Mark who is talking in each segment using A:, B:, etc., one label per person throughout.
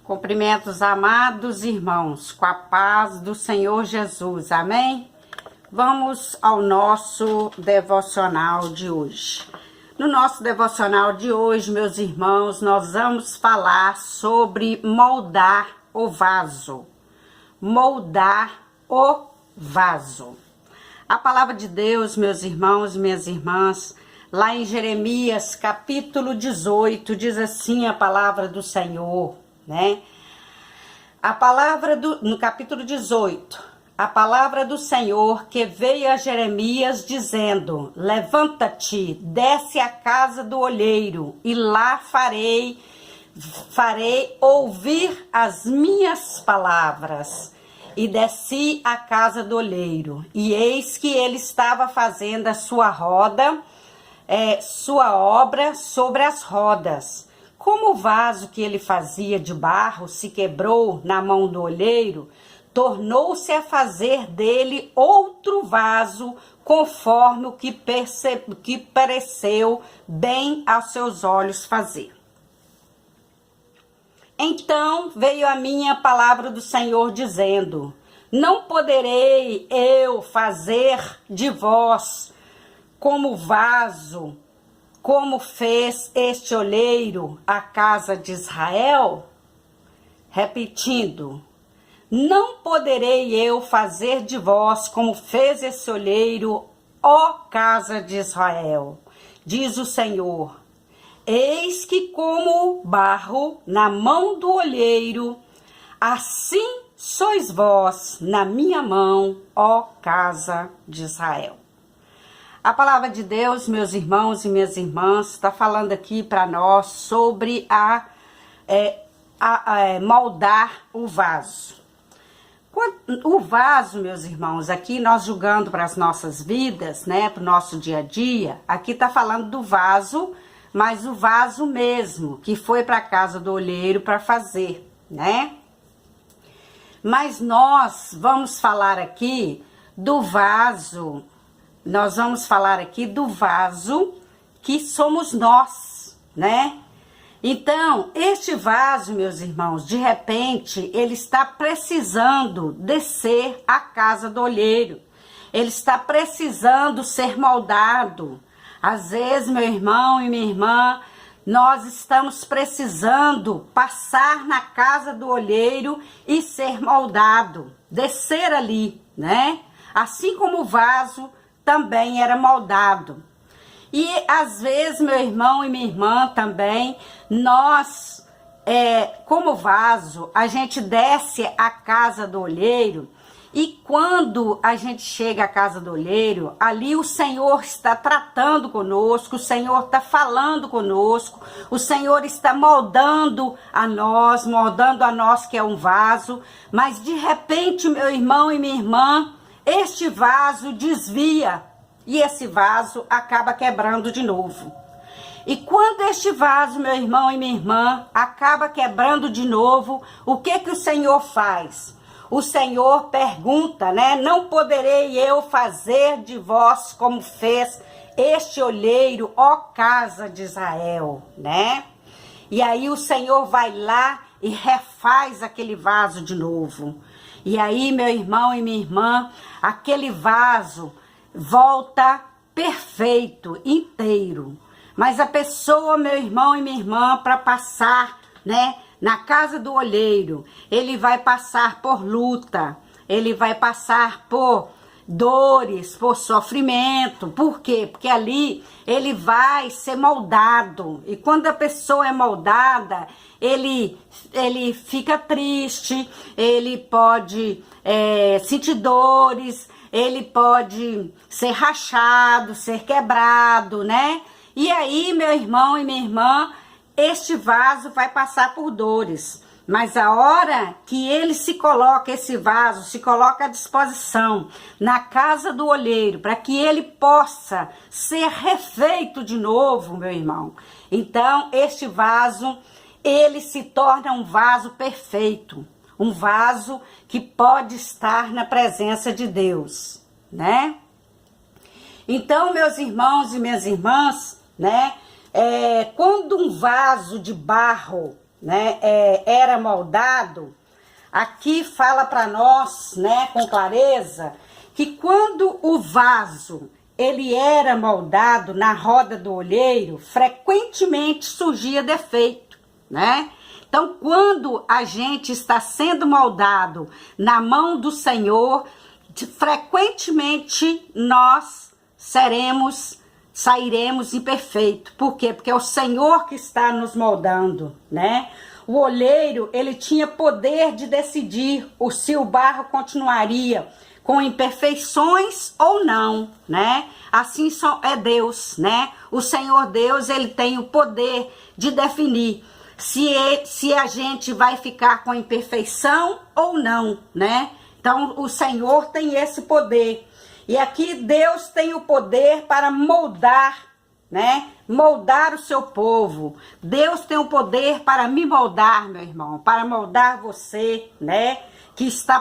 A: Cumprimentos, amados irmãos, com a paz do Senhor Jesus, amém? Vamos ao nosso devocional de hoje. No nosso devocional de hoje, meus irmãos, nós vamos falar sobre moldar o vaso. Moldar o vaso. A palavra de Deus, meus irmãos e minhas irmãs, lá em Jeremias, capítulo 18, diz assim a palavra do Senhor, né? No capítulo 18, a palavra do Senhor que veio a Jeremias dizendo: levanta-te, desce à casa do olheiro, e lá farei ouvir as minhas palavras. E desci à casa do olheiro, e eis que ele estava fazendo a sua obra sobre as rodas. Como o vaso que ele fazia de barro se quebrou na mão do olheiro, tornou-se a fazer dele outro vaso, conforme o que pareceu bem aos seus olhos fazer. Então veio a minha palavra do Senhor dizendo: não poderei eu fazer de vós como vaso, como fez este olheiro a casa de Israel? Repetindo, não poderei eu fazer de vós como fez esse olheiro, ó casa de Israel, diz o Senhor. Eis que como barro na mão do olheiro, assim sois vós na minha mão, ó casa de Israel. A palavra de Deus, meus irmãos e minhas irmãs, está falando aqui para nós sobre moldar o vaso. O vaso, meus irmãos, aqui nós julgando para as nossas vidas, né, para o nosso dia a dia, aqui está falando do vaso, mas o vaso mesmo, que foi para a casa do olheiro para fazer, né? Mas nós vamos falar aqui do vaso. Nós vamos falar aqui do vaso que somos nós, né? Então, este vaso, meus irmãos, de repente, ele está precisando descer à casa do olheiro. Ele está precisando ser moldado. Às vezes, meu irmão e minha irmã, nós estamos precisando passar na casa do olheiro e ser moldado, descer ali, né? Assim como o vaso também era moldado. E às vezes, meu irmão e minha irmã também, nós, como vaso, a gente desce à casa do olheiro, e quando a gente chega à casa do olheiro, ali o Senhor está tratando conosco, o Senhor está falando conosco, o Senhor está moldando a nós que é um vaso, mas de repente, meu irmão e minha irmã, este vaso desvia e esse vaso acaba quebrando de novo. E quando este vaso, meu irmão e minha irmã, acaba quebrando de novo, o que o Senhor faz? O Senhor pergunta, né? Não poderei eu fazer de vós como fez este olheiro, ó casa de Israel, né? E aí o Senhor vai lá e refaz aquele vaso de novo. E aí, meu irmão e minha irmã, aquele vaso volta perfeito, inteiro. Mas a pessoa, meu irmão e minha irmã, para passar, né, na casa do olheiro, ele vai passar por luta, ele vai passar por dores, por sofrimento. Por quê? Porque ali ele vai ser moldado. E quando a pessoa é moldada, ele fica triste, ele pode sentir dores, ele pode ser rachado, ser quebrado, né? E aí, meu irmão e minha irmã, este vaso vai passar por dores. Mas a hora que ele esse vaso se coloca à disposição na casa do olheiro, para que ele possa ser refeito de novo, meu irmão. Então, este vaso, ele se torna um vaso perfeito. Um vaso que pode estar na presença de Deus, né? Então, meus irmãos e minhas irmãs, né? Quando um vaso de barro, né, era moldado, aqui fala para nós, né, com clareza, que quando o vaso ele era moldado na roda do olheiro, frequentemente surgia defeito, né? Então, quando a gente está sendo moldado na mão do Senhor, frequentemente nós sairemos imperfeitos. Por quê? Porque é o Senhor que está nos moldando, né? O olheiro, ele tinha poder de decidir se o barro continuaria com imperfeições ou não, né? Assim só é Deus, né? O Senhor Deus, ele tem o poder de definir se a gente vai ficar com imperfeição ou não, né? Então, o Senhor tem esse poder. E aqui Deus tem o poder para moldar, né? Moldar o seu povo. Deus tem o poder para me moldar, meu irmão, para moldar você, né? Que está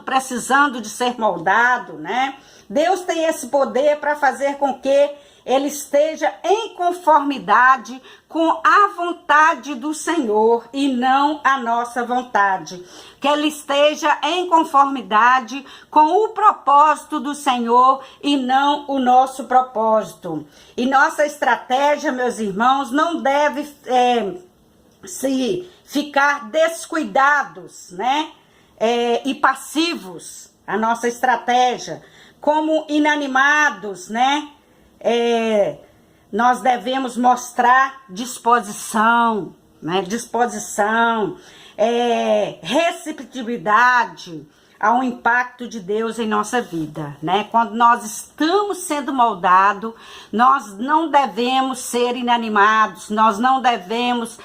A: precisando de ser moldado, né? Deus tem esse poder para fazer com que ele esteja em conformidade com a vontade do Senhor e não a nossa vontade. Que ele esteja em conformidade com o propósito do Senhor e não o nosso propósito. E nossa estratégia, meus irmãos, não deve se ficar descuidados, né? E passivos, a nossa estratégia, como inanimados, né? Nós devemos mostrar disposição, né? Receptividade ao impacto de Deus em nossa vida, né? Quando nós estamos sendo moldados, nós não devemos ser inanimados, nós não devemos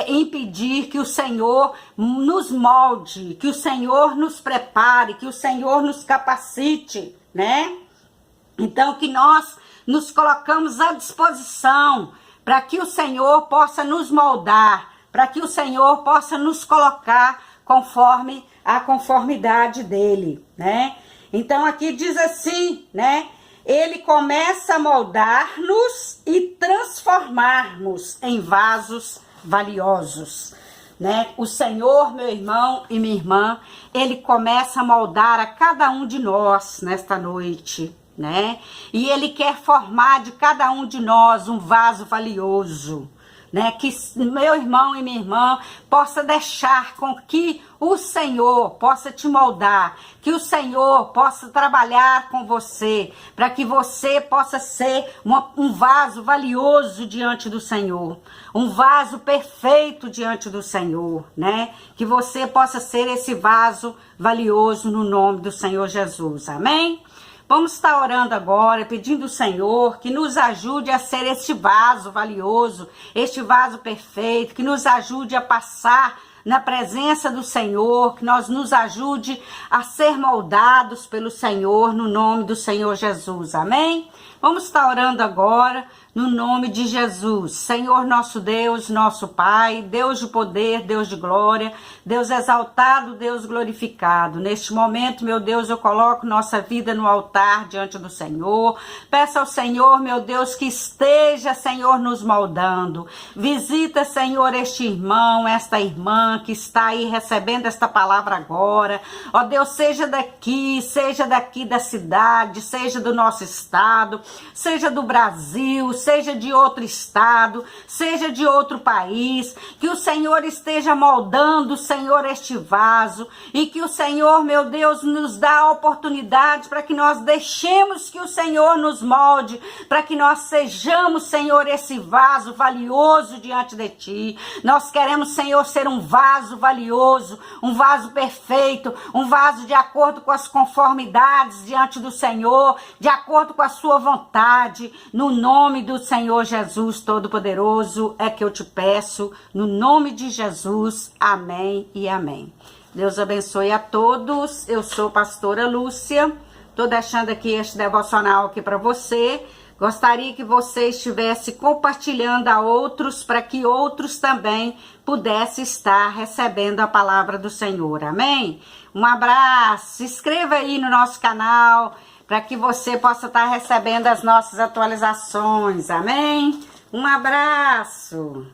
A: impedir que o Senhor nos molde, que o Senhor nos prepare, que o Senhor nos capacite, né? Então, que nós nos colocamos à disposição para que o Senhor possa nos moldar, para que o Senhor possa nos colocar conforme a conformidade dele, né? Então aqui diz assim, né? Ele começa a moldar-nos e transformar-nos em vasos valiosos, né? O Senhor, meu irmão e minha irmã, ele começa a moldar a cada um de nós nesta noite, né? E ele quer formar de cada um de nós um vaso valioso, né? Que meu irmão e minha irmã possa deixar com que o Senhor possa te moldar, que o Senhor possa trabalhar com você, para que você possa ser um vaso valioso diante do Senhor, um vaso perfeito diante do Senhor, né? Que você possa ser esse vaso valioso no nome do Senhor Jesus, amém? Vamos estar orando agora, pedindo ao Senhor que nos ajude a ser este vaso valioso, este vaso perfeito, que nos ajude a passar na presença do Senhor, que nos ajude a ser moldados pelo Senhor, no nome do Senhor Jesus, amém? Vamos estar orando agora, no nome de Jesus. Senhor nosso Deus, nosso Pai, Deus de poder, Deus de glória, Deus exaltado, Deus glorificado. Neste momento, meu Deus, eu coloco nossa vida no altar diante do Senhor. Peço ao Senhor, meu Deus, que esteja, Senhor, nos moldando. Visita, Senhor, este irmão, esta irmã que está aí recebendo esta palavra agora. Ó Deus, seja daqui da cidade, seja do nosso estado, seja do Brasil, seja de outro estado, seja de outro país, que o Senhor esteja moldando, Senhor, este vaso, e que o Senhor, meu Deus, nos dá a oportunidade para que nós deixemos que o Senhor nos molde, para que nós sejamos, Senhor, esse vaso valioso diante de Ti. Nós queremos, Senhor, ser um vaso valioso, um vaso perfeito, um vaso de acordo com as conformidades diante do Senhor, de acordo com a sua vontade, no nome do Senhor Jesus Todo-Poderoso, é que eu te peço, no nome de Jesus, amém e amém. Deus abençoe a todos. Eu sou pastora Lúcia, tô deixando aqui este devocional aqui para você. Gostaria que você estivesse compartilhando a outros, para que outros também pudessem estar recebendo a palavra do Senhor, amém? Um abraço, se inscreva aí no nosso canal, para que você possa estar recebendo as nossas atualizações, amém? Um abraço!